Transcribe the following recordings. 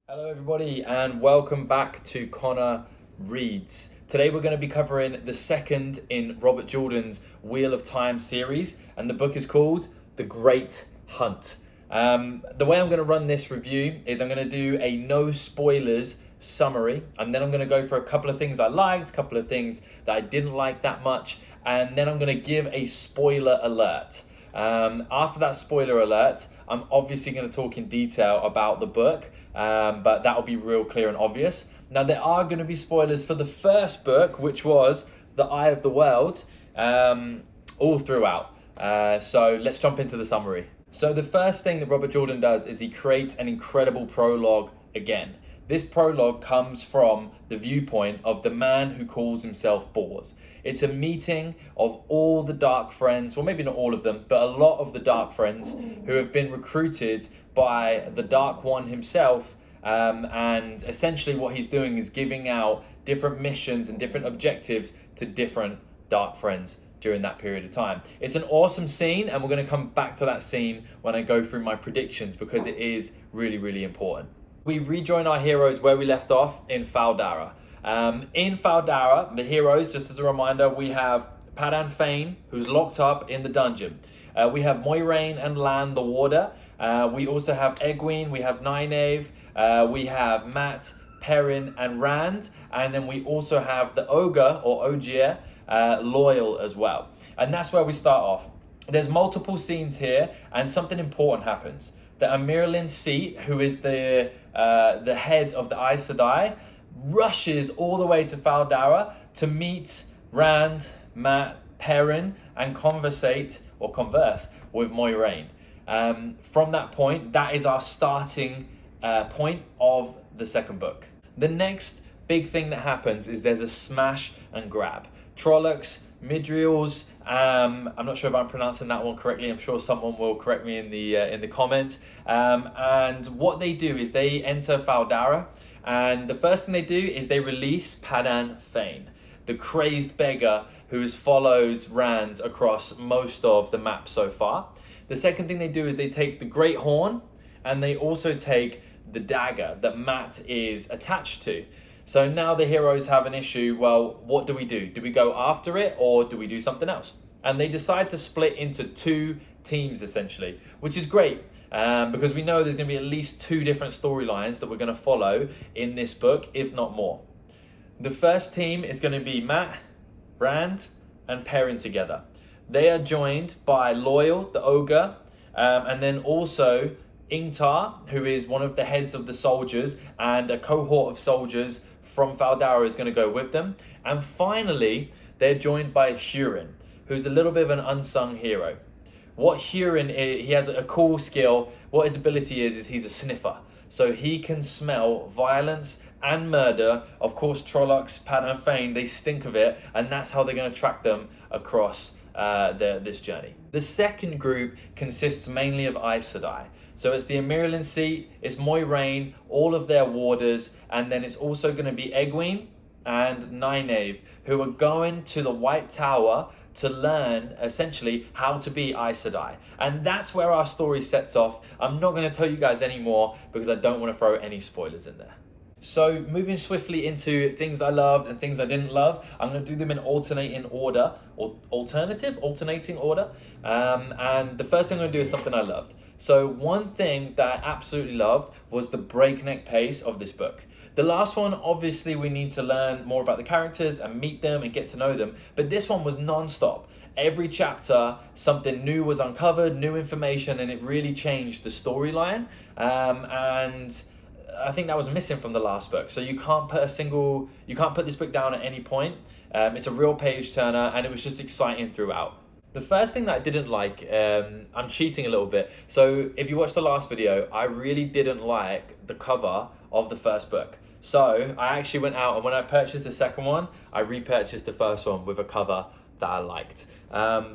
Hello everybody and welcome back to Connor Reads. Today we're going to be covering the second in Robert Jordan's Wheel of Time series, and the book is called The Great Hunt. The way I'm going to run this review is I'm going to do a no spoilers summary, and then I'm going to go for a couple of things I liked, a couple of things that I didn't like that much, and then I'm going to give a spoiler alert. After that spoiler alert, I'm obviously going to talk in detail about the book, but that will be real clear and obvious. Now, there are going to be spoilers for the first book, which was The Eye of the World, all throughout. So let's jump into the summary. So the first thing that Robert Jordan does is he creates an incredible prologue again. This prologue comes from the viewpoint of the man who calls himself Bors. It's a meeting of all the Dark Friends, well, maybe not all of them, but a lot of the Dark Friends who have been recruited by the Dark One himself. And essentially what he's doing is giving out different missions and different objectives to different Dark Friends during that period of time. It's an awesome scene, and we're going to come back to that scene when I go through my predictions, because it is really, really important. We rejoin our heroes where we left off in Fal Dara. In Fal Dara, the heroes, just as a reminder, we have Padan Fain, who's locked up in the dungeon. We have Moiraine and Lan, the warder. We also have Egwene, we have Nynaeve, we have Mat, Perrin and Rand, and then we also have the Ogre, or Ogier, Loyal as well. And that's where we start off. There's multiple scenes here, and something important happens. The Amirlin Seat, who is the head of the Aes Sedai, rushes all the way to Fal Dara to meet Rand, Mat, Perrin, and converse with Moiraine. From that point, that is our starting point of the second book. The next big thing that happens is there's a smash and grab. Trollocs, Midriels, I'm not sure if I'm pronouncing that one correctly. I'm sure someone will correct me in the comments. And what they do is they enter Fal Dara, and the first thing they do is they release Padan Fain, the crazed beggar who has followed Rand across most of the map so far. The second thing they do is they take the Great Horn, and they also take the dagger that Mat is attached to. So now the heroes have an issue. Well, what do we do? Do we go after it, or do we do something else? And they decide to split into two teams, essentially, which is great, because we know there's going to be at least two different storylines that we're going to follow in this book, if not more. The first team is going to be Mat, Rand, and Perrin together. They are joined by Loyal, the Ogre, and then also Ingtar, who is one of the heads of the soldiers, and a cohort of soldiers from Fal Dara is going to go with them. And finally, they're joined by Huron, who's a little bit of an unsung hero. What Huron is, he has a cool skill. What his ability is he's a sniffer. So he can smell violence and murder. Of course, Trollocs, Padan Fain, they stink of it, and that's how they're going to track them across this journey. The second group consists mainly of Aes Sedai. So it's the Amirlin Seat, it's Moiraine, all of their warders, and then it's also going to be Egwene and Nynaeve, who are going to the White Tower to learn essentially how to be Aes Sedai. And that's where our story sets off. I'm not going to tell you guys any more because I don't want to throw any spoilers in there. So moving swiftly into things I loved and things I didn't love, I'm going to do them in alternating order, or alternating order. And the first thing I'm going to do is something I loved. So one thing that I absolutely loved was the breakneck pace of this book. The last one, obviously, we need to learn more about the characters and meet them and get to know them. But this one was non-stop. Every chapter, something new was uncovered, new information, and it really changed the storyline. And I think that was missing from the last book. So you can't put this book down at any point. It's a real page turner, and it was just exciting throughout. The first thing that I didn't like, I'm cheating a little bit. So if you watched the last video, I really didn't like the cover of the first book. So I actually went out, and when I purchased the second one, I repurchased the first one with a cover that I liked,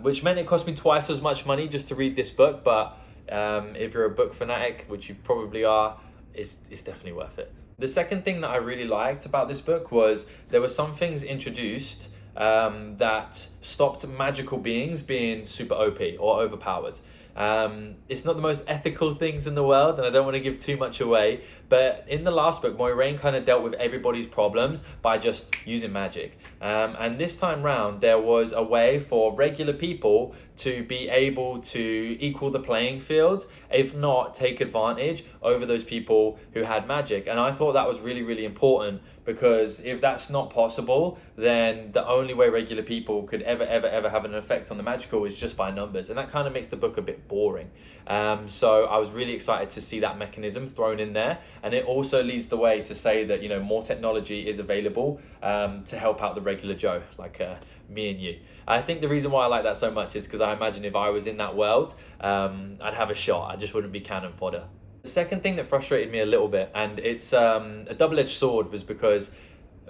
which meant it cost me twice as much money just to read this book. But if you're a book fanatic, which you probably are, it's definitely worth it. The second thing that I really liked about this book was there were some things introduced that stopped magical beings being super OP or overpowered. It's not the most ethical things in the world, and I don't want to give too much away, but in the last book, Moiraine kind of dealt with everybody's problems by just using magic. And this time round, there was a way for regular people to be able to equal the playing field, if not take advantage over those people who had magic. And I thought that was really, really important, because if that's not possible, then the only way regular people could ever have an effect on the magical is just by numbers, and that kind of makes the book a bit boring. So I was really excited to see that mechanism thrown in there, and it also leads the way to say that, you know, more technology is available to help out the regular Joe, like me and you. I think the reason why I like that so much is because I imagine if I was in that world, I'd have a shot. I just wouldn't be cannon fodder. The second thing that frustrated me a little bit, and it's a double-edged sword, was because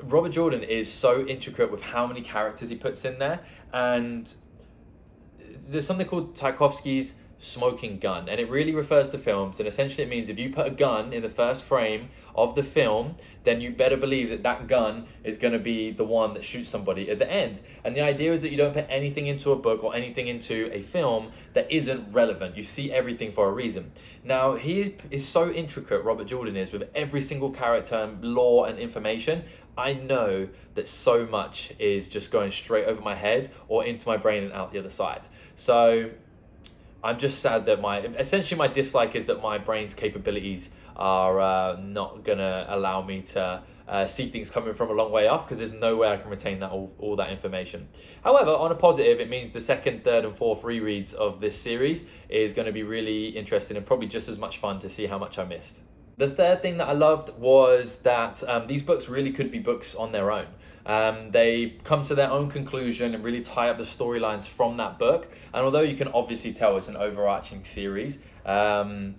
Robert Jordan is so intricate with how many characters he puts in there, and there's something called Tchaikovsky's smoking gun, and it really refers to films, and essentially it means if you put a gun in the first frame of the film, then you better believe that that gun is going to be the one that shoots somebody at the end. And the idea is that you don't put anything into a book or anything into a film that isn't relevant. You see everything for a reason. Now, he is so intricate, Robert Jordan is, with every single character and lore and information. I know that so much is just going straight over my head or into my brain and out the other side. So I'm just sad that essentially my dislike is that my brain's capabilities are not gonna allow me to see things coming from a long way off, because there's no way I can retain that all that information. However, on a positive, it means the second, third and fourth rereads of this series is going to be really interesting and probably just as much fun to see how much I missed. The third thing that I loved was that these books really could be books on their own. They come to their own conclusion and really tie up the storylines from that book. And although you can obviously tell it's an overarching series, one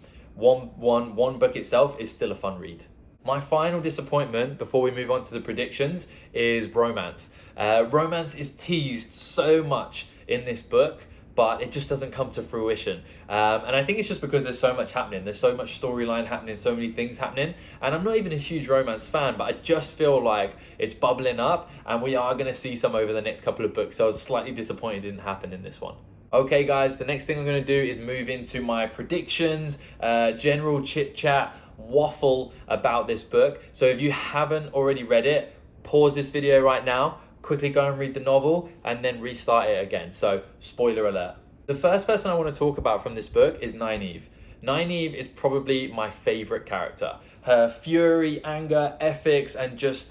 book itself is still a fun read. My final disappointment before we move on to the predictions is Bromance. Bromance is teased so much in this book, but it just doesn't come to fruition. And I think it's just because there's so much happening. There's so much storyline happening, so many things happening. And I'm not even a huge romance fan, but I just feel like it's bubbling up and we are going to see some over the next couple of books. So I was slightly disappointed it didn't happen in this one. Okay guys, the next thing I'm going to do is move into my predictions, general chit chat, waffle about this book. So if you haven't already read it, pause this video right now, quickly go and read the novel, and then restart it again. So spoiler alert. The first person I want to talk about from this book is Nynaeve. Nynaeve is probably my favorite character. Her fury, anger, ethics, and just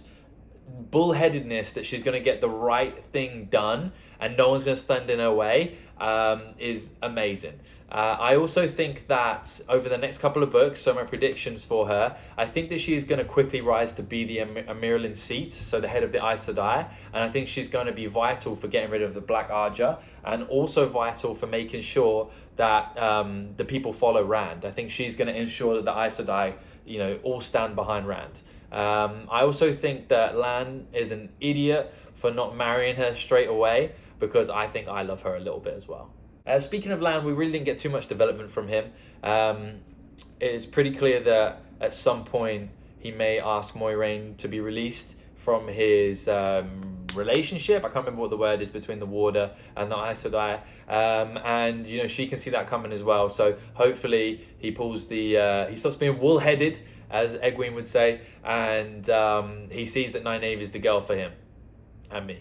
bullheadedness that she's going to get the right thing done and no one's going to stand in her way is amazing. I also think that over the next couple of books, so my predictions for her, I think that she is going to quickly rise to be the Amiralin seat, so the head of the Aes Sedai, and I think she's going to be vital for getting rid of the Black Arja, and also vital for making sure that the people follow Rand. I think she's going to ensure that the Aes Sedai, you know, all stand behind Rand. I also think that Lan is an idiot for not marrying her straight away, because I think I love her a little bit as well. Speaking of Lan, we really didn't get too much development from him. It's pretty clear that at some point he may ask Moiraine to be released from his relationship. I can't remember what the word is between the Warder and the Aes Sedai. And you know, she can see that coming as well. So hopefully he pulls he stops being wool-headed, as Egwene would say, and he sees that Nynaeve is the girl for him and me.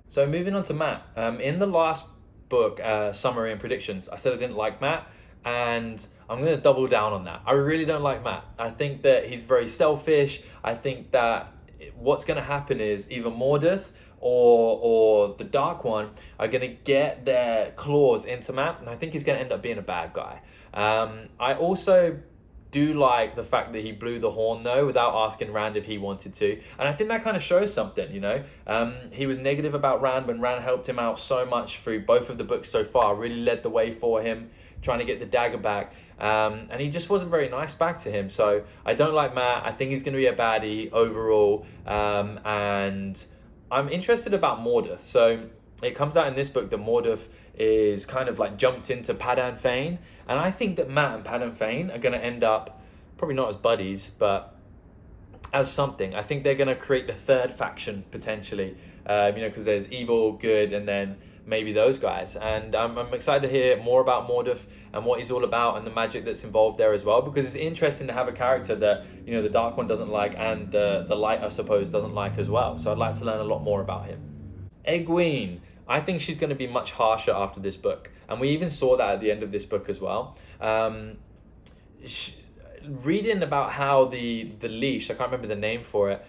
So moving on to Matt. In the last book, summary and predictions, I said I didn't like Matt, and I'm going to double down on that. I really don't like Matt. I think that he's very selfish. I think that what's going to happen is either Mordeth or the Dark One are going to get their claws into Matt, and I think he's going to end up being a bad guy. I also do like the fact that he blew the horn though without asking Rand if he wanted to, and I think that kind of shows something, you know. He was negative about Rand when Rand helped him out so much through both of the books so far, really led the way for him trying to get the dagger back, and he just wasn't very nice back to him. So I don't like Matt. I think he's going to be a baddie overall, and I'm interested about Mordeth. So it comes out in this book that Mordeth is kind of like jumped into Padan Fain, and I think that Matt and Padan Fain are going to end up probably not as buddies, but as something. I think they're going to create the third faction potentially, you know, because there's evil, good, and then maybe those guys. And I'm excited to hear more about Morduf and what he's all about and the magic that's involved there as well, because it's interesting to have a character that, you know, the Dark One doesn't like and the Light, I suppose, doesn't like as well. So I'd like to learn a lot more about him. Egwene, I think she's going to be much harsher after this book, and we even saw that at the end of this book as well. Reading about how the leash, I can't remember the name for it,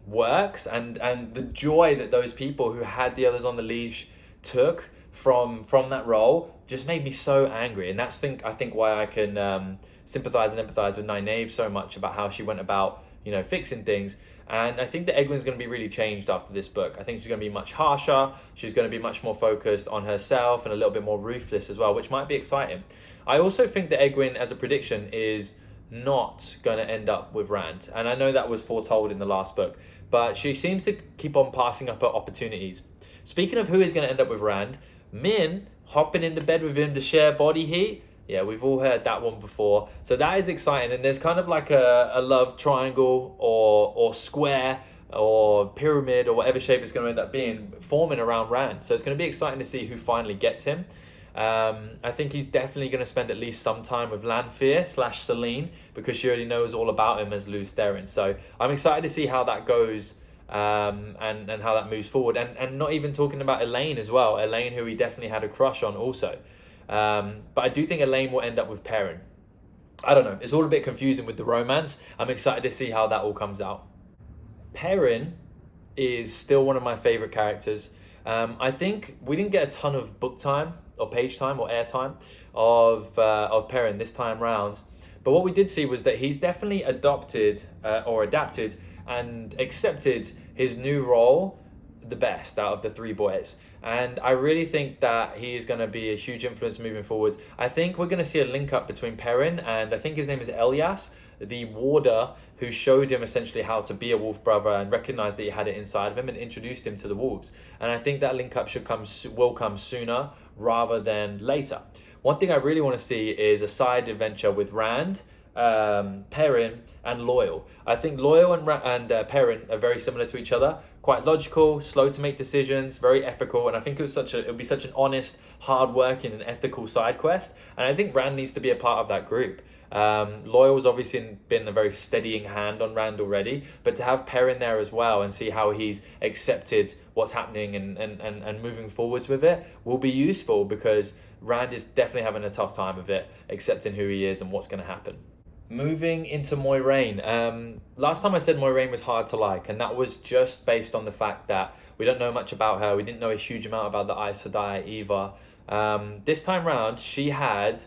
works, and the joy that those people who had the others on the leash took from that role just made me so angry. And that's I think why I can sympathize and empathize with Nynaeve so much about how she went about, you know, fixing things. And I think that Egwene's going to be really changed after this book. I think she's going to be much harsher. She's going to be much more focused on herself and a little bit more ruthless as well, which might be exciting. I also think that Egwene, as a prediction, is not going to end up with Rand. And I know that was foretold in the last book, but she seems to keep on passing up her opportunities. Speaking of who is going to end up with Rand, Min hopping into bed with him to share body heat. Yeah, we've all heard that one before. So that is exciting. And there's kind of like a love triangle or square or pyramid or whatever shape it's going to end up being forming around Rand. So it's going to be exciting to see who finally gets him. I think he's definitely going to spend at least some time with Lanfear / Selene, because she already knows all about him as Lews Therin. So I'm excited to see how that goes, and how that moves forward. And not even talking about Elaine as well. Elaine, who he definitely had a crush on also. But I do think Elaine will end up with Perrin. I don't know. It's all a bit confusing with the romance. I'm excited to see how that all comes out. Perrin is still one of my favorite characters. I think we didn't get a ton of book time or page time or air time of Perrin this time round. But what we did see was that he's definitely adapted and accepted his new role the best out of the three boys. And I really think that he is going to be a huge influence moving forwards. I think we're going to see a link up between Perrin and I think his name is Elias, the warder who showed him essentially how to be a wolf brother and recognized that he had it inside of him and introduced him to the wolves. And I think that link up will come sooner rather than later. One thing I really want to see is a side adventure with Rand, Perrin and Loyal. I think Loyal and Perrin are very similar to each other, quite logical, slow to make decisions, very ethical, and I think it would be such an honest, hard-working and ethical side quest, and I think Rand needs to be a part of that group. Loyal's obviously been a very steadying hand on Rand already, but to have Perrin there as well and see how he's accepted what's happening and moving forwards with it will be useful, because Rand is definitely having a tough time of it, accepting who he is and what's going to happen. Moving into Moiraine. Last time I said Moiraine was hard to like, and that was just based on the fact that we don't know much about her. We didn't know a huge amount about the Aes Sedai either. This time round, she had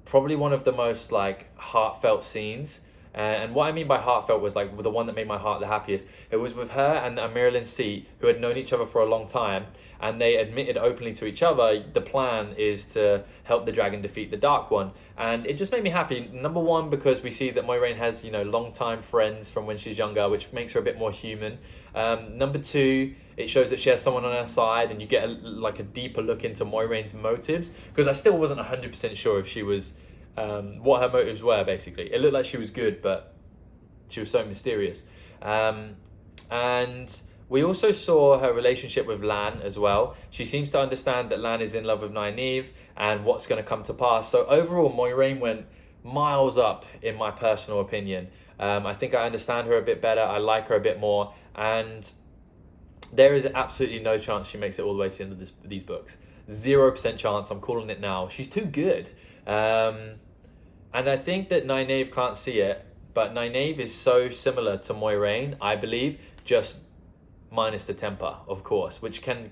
probably one of the most like heartfelt scenes. And what I mean by heartfelt was like the one that made my heart the happiest. It was with her and Merlin Seat, who had known each other for a long time, and they admitted openly to each other the plan is to help the dragon defeat the Dark One. And it just made me happy. Number one, because we see that Moiraine has, you know, long-time friends from when she's younger, which makes her a bit more human. Number two, it shows that she has someone on her side, and you get a deeper look into Moiraine's motives, because I still wasn't 100% sure if she was what her motives were. Basically, it looked like she was good, but she was so mysterious. And we also saw her relationship with Lan as well. She seems to understand that Lan is in love with Nynaeve and what's going to come to pass. So overall, Moiraine went miles up in my personal opinion. I think I understand her a bit better. I like her a bit more, and there is absolutely no chance she makes it all the way to the end of these books. 0% chance. I'm calling it now. She's too good. And I think that Nynaeve can't see it, but Nynaeve is so similar to Moiraine, I believe, just minus the temper, of course, which can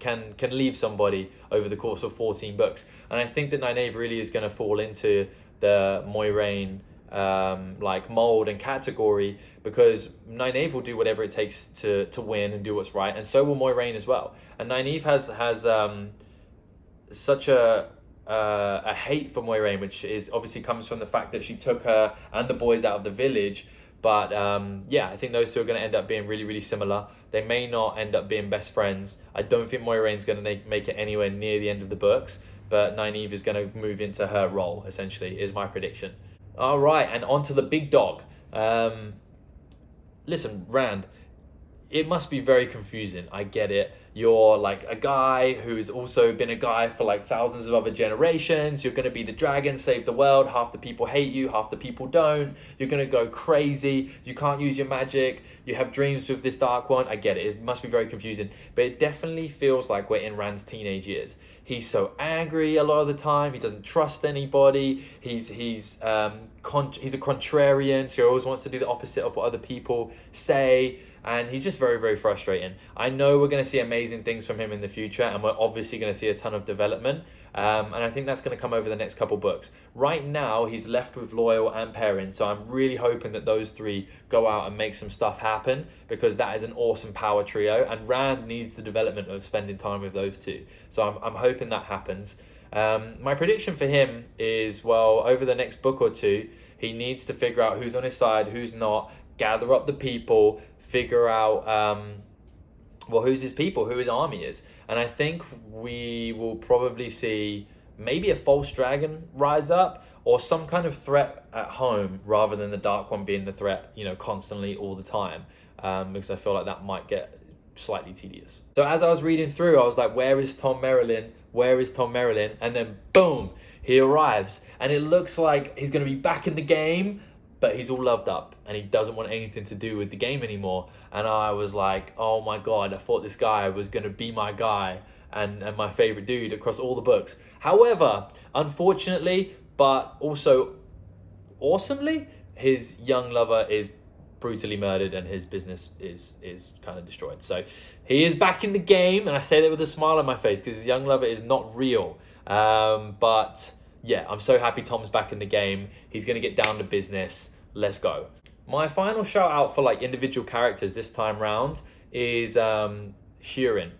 leave somebody over the course of 14 books. And I think that Nynaeve really is going to fall into the Moiraine mold and category, because Nynaeve will do whatever it takes to win and do what's right, and so will Moiraine as well. And Nynaeve has such a hate for Moiraine, which is obviously comes from the fact that she took her and the boys out of the village. But yeah, I think those two are going to end up being really, really similar. They may not end up being best friends. I don't think Moiraine's going to make it anywhere near the end of the books, but Nynaeve is going to move into her role, essentially, is my prediction. All right, and on to the big dog. Listen, Rand, it must be very confusing. I get it. You're like a guy who's also been a guy for like thousands of other generations. You're going to be the dragon, save the world. Half the people hate you, half the people don't. You're going to go crazy. You can't use your magic. You have dreams with this dark one. I get it. It must be very confusing. But it definitely feels like we're in Rand's teenage years. He's so angry a lot of the time. He doesn't trust anybody. He's a contrarian, so he always wants to do the opposite of what other people say. And he's just very, very frustrating. I know we're going to see amazing things from him in the future, and we're obviously going to see a ton of development. And I think that's going to come over the next couple books. Right now, he's left with Loyal and Perrin, so I'm really hoping that those three go out and make some stuff happen, because that is an awesome power trio, and Rand needs the development of spending time with those two. So I'm hoping that happens. My prediction for him is, well, over the next book or two, he needs to figure out who's on his side, who's not, gather up the people, figure out who's his people, who his army is. And I think we will probably see maybe a false dragon rise up, or some kind of threat at home, rather than the Dark One being the threat, constantly all the time, because I feel like that might get slightly tedious. So as I was reading through, I was like, where is Tom Merrilin? Where is Tom Merrilin? And then boom, he arrives, and it looks like he's going to be back in the game, but he's all loved up and he doesn't want anything to do with the game anymore. And I was like, oh my God, I thought this guy was going to be my guy and my favorite dude across all the books. However, unfortunately, but also awesomely, his young lover is brutally murdered and his business is kind of destroyed. So he is back in the game, and I say that with a smile on my face because his young lover is not real. But yeah, I'm so happy Tom's back in the game. He's going to get down to business. Let's go. My final shout out for like individual characters this time round is Huron.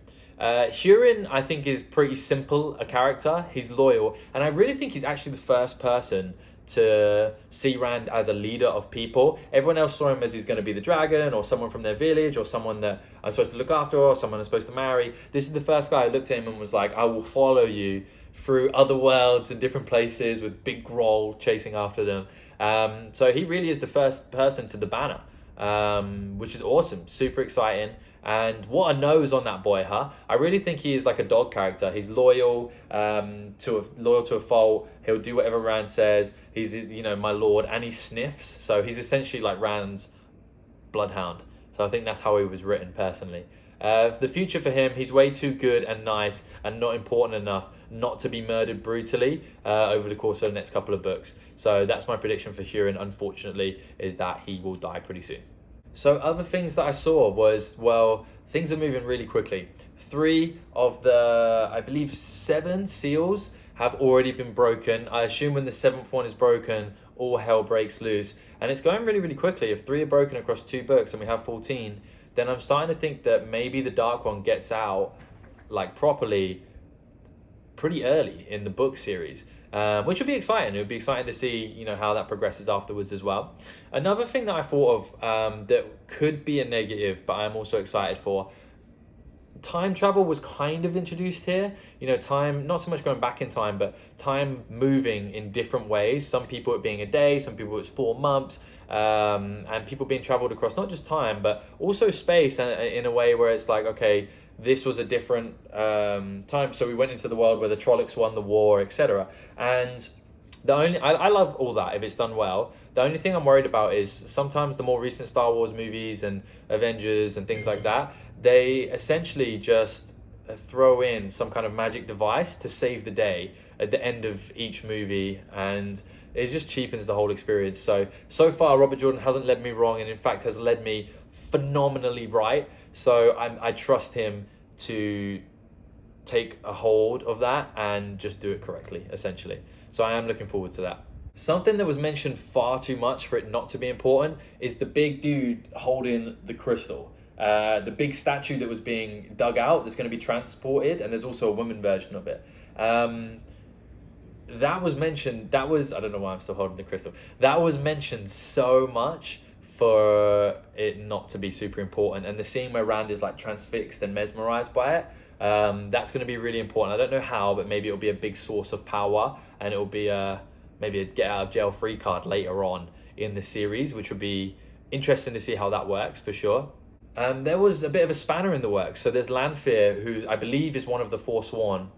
Huron, I think, is pretty simple a character. He's loyal, and I really think he's actually the first person to see Rand as a leader of people. Everyone else saw him as he's going to be the dragon, or someone from their village, or someone that I'm supposed to look after, or someone I'm supposed to marry. This is the first guy who looked at him and was like, I will follow you through other worlds and different places, with big Grohl chasing after them. So he really is the first person to the banner, which is awesome, super exciting. And what a nose on that boy, huh? I really think he is like a dog character. He's loyal, loyal to a fault. He'll do whatever Rand says. He's, my lord, and he sniffs. So he's essentially like Rand's bloodhound. So I think that's how he was written personally. The future for him, he's way too good and nice and not important enough not to be murdered brutally over the course of the next couple of books. So that's my prediction for Huron, unfortunately, is that he will die pretty soon. So other things that I saw was, well, things are moving really quickly. 3 of the, I believe, 7 seals have already been broken. I assume when the 7th one is broken, all hell breaks loose. And it's going really, really quickly. If 3 are broken across 2 books and we have 14, then I'm starting to think that maybe the Dark One gets out like properly pretty early in the book series, which would be exciting. It would be exciting to see, how that progresses afterwards as well. Another thing that I thought of that could be a negative, but I'm also excited for, time travel was kind of introduced here. Time, not so much going back in time, but time moving in different ways. Some people it being a day, some people it's 4 months, and people being traveled across not just time, but also space, in a way where it's like, okay, this was a different time, so we went into the world where the Trollocs won the war, etc. And I love all that if it's done well. The only thing I'm worried about is sometimes the more recent Star Wars movies and Avengers and things like that, they essentially just throw in some kind of magic device to save the day at the end of each movie, and it just cheapens the whole experience. So far Robert Jordan hasn't led me wrong, and in fact has led me phenomenally right. So I trust him to take a hold of that and just do it correctly, essentially. So I am looking forward to that. Something that was mentioned far too much for it not to be important is the big dude holding the crystal. The big statue that was being dug out that's going to be transported, and there's also a woman version of it. That was mentioned. I don't know why I'm still holding the crystal. That was mentioned so much for it not to be super important. And the scene where Rand is like transfixed and mesmerized by it, that's going to be really important. I don't know how, but maybe it'll be a big source of power, and it'll be maybe a get out of jail free card later on in the series, which would be interesting to see how that works for sure. There was a bit of a spanner in the works. So there's Lanfear, who I believe is one of the Forsworn,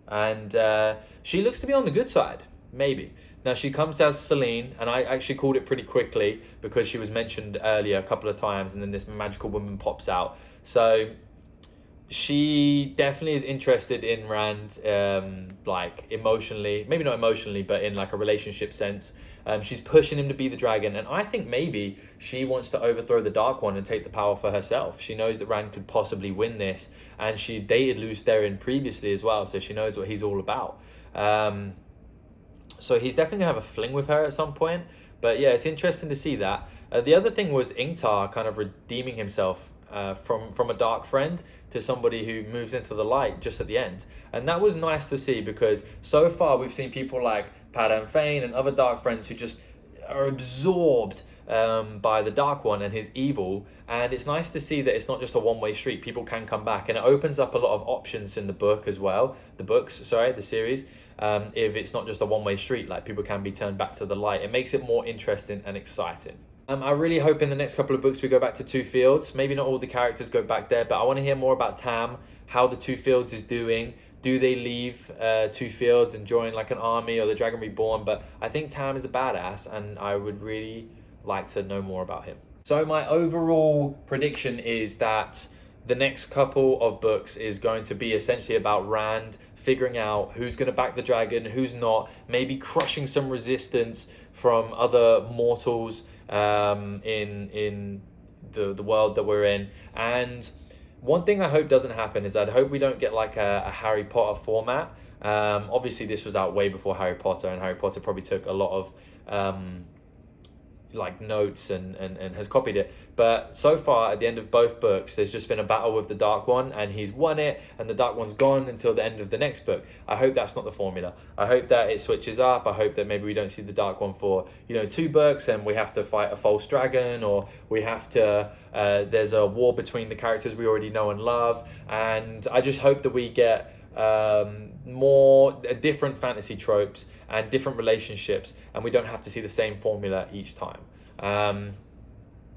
and she looks to be on the good side, maybe. Now she comes as Selene, and I actually called it pretty quickly because she was mentioned earlier a couple of times, and then this magical woman pops out. So she definitely is interested in Rand, like emotionally, maybe not emotionally, but in like a relationship sense. She's pushing him to be the dragon, and I think maybe she wants to overthrow the Dark One and take the power for herself. She knows that Rand could possibly win this, and she dated Lews Therin previously as well, so she knows what he's all about. So he's definitely gonna have a fling with her at some point. But yeah, it's interesting to see that. The other thing was Ingtar kind of redeeming himself from a dark friend to somebody who moves into the light just at the end, and that was nice to see, because so far we've seen people like Padan Fain and other dark friends who just are absorbed by the Dark One and his evil, and it's nice to see that it's not just a one-way street. People can come back, and it opens up a lot of options in the book as well, the series. If it's not just a one-way street, like people can be turned back to the light, it makes it more interesting and exciting. I really hope in the next couple of books we go back to Two Fields. Maybe not all the characters go back there, but I want to hear more about Tam, how the Two Fields is doing. Do they leave Two Fields and join like an army or the Dragon Reborn? But I think Tam is a badass, and I would really like to know more about him. So my overall prediction is that the next couple of books is going to be essentially about Rand figuring out who's going to back the dragon, who's not, maybe crushing some resistance from other mortals in the world that we're in. And one thing I hope doesn't happen is I hope we don't get like a Harry Potter format. Obviously this was out way before Harry Potter, and Harry Potter probably took a lot of like notes and has copied it, but so far at the end of both books there's just been a battle with the Dark One, and he's won it, and the Dark One's gone until the end of the next book. I hope that's not the formula. I hope that it switches up. I hope that maybe we don't see the Dark One for 2 books and we have to fight a false dragon, or we have to there's a war between the characters we already know and love. And I just hope that we get more different fantasy tropes and different relationships, and we don't have to see the same formula each time.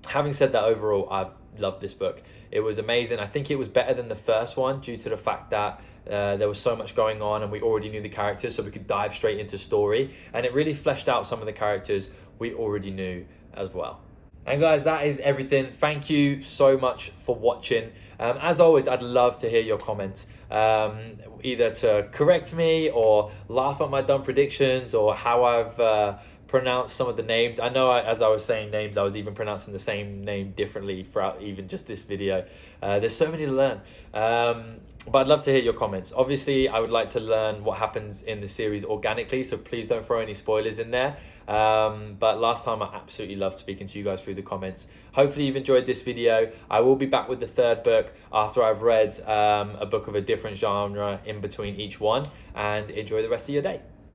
Having said that, overall I've loved this book. It was amazing. I think it was better than the first one due to the fact that there was so much going on and we already knew the characters, so we could dive straight into story, and it really fleshed out some of the characters we already knew as well. And guys, that is everything. Thank you so much for watching. As always, I'd love to hear your comments, either to correct me or laugh at my dumb predictions, or how I've pronounced some of the names. I know as I was saying names, I was even pronouncing the same name differently throughout even just this video. There's so many to learn. But I'd love to hear your comments. Obviously, I would like to learn what happens in the series organically, so please don't throw any spoilers in there. But last time I absolutely loved speaking to you guys through the comments. Hopefully you've enjoyed this video. I will be back with the 3rd book after I've read a book of a different genre in between each one, and enjoy the rest of your day.